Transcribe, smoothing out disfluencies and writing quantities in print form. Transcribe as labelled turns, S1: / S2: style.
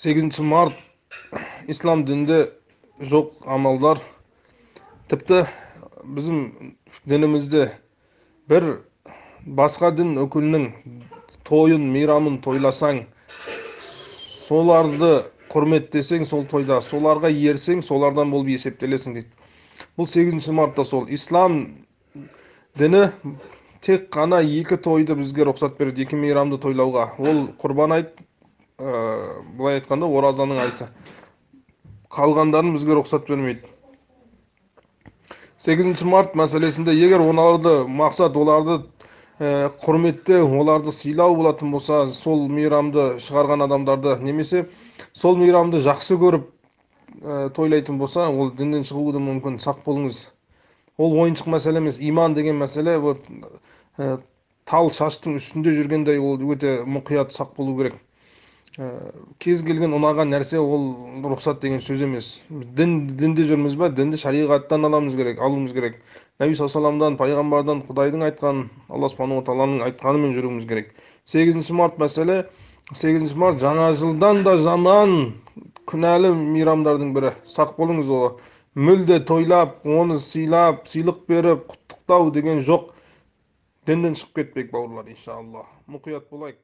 S1: 8 март İslam dininde жоқ амалдар. Тіпті bizim dinimizde bir басқа дін өкілінің тойын, мейрамын тойласаң, соларды құрметтесең, сол тойда, соларға ерсең, солардан болып есептелесің дейді. Бұл 8 мартта сол. Ислам діні тек қана екі тойды бізге рұқсат береді, екі мейрамды тойлауға. Ол құрбан айт, былай айтқанда оразаның айты. Қалғандарын бізге рұқсат бермейді. 8 март мәселесінде егер оларды мақсат оларды құрметтеу, оларды сыйлау болатын болса, сол мейрамды шығарған адамдарды немесе сол мейрамды жақсы көріп тойлайтын болса, ол діннен шығуы да мүмкін. Сақ болыңыз. Ол ойыншық мәселе емес. Иман деген мәселе тал шаштың үстінде жүргендей, ол өте мұқият сақ болу керек. Кез келген ұнаған нәрсе ол рұқсат деген сөз емес. Дінде жүрміз ба, дінді шариғаттан алуымыз керек. Нәби саллаллаху пайғамбардан, Құдайдың айтқан, Алла субханаху ва тағаланың айтқанымен жүруіміз керек. 8 март мәселе, 8 март жаңа жылдан да жаман күнәлі мейрамдардың бірі. Сақ болыңыз, ол мүлде тойлап, оны сыйлап, сыйлық беріп, құттықтау деген жоқ. Дінден шығып кетпек, бауырлар, иншалла. Мұқият болайық.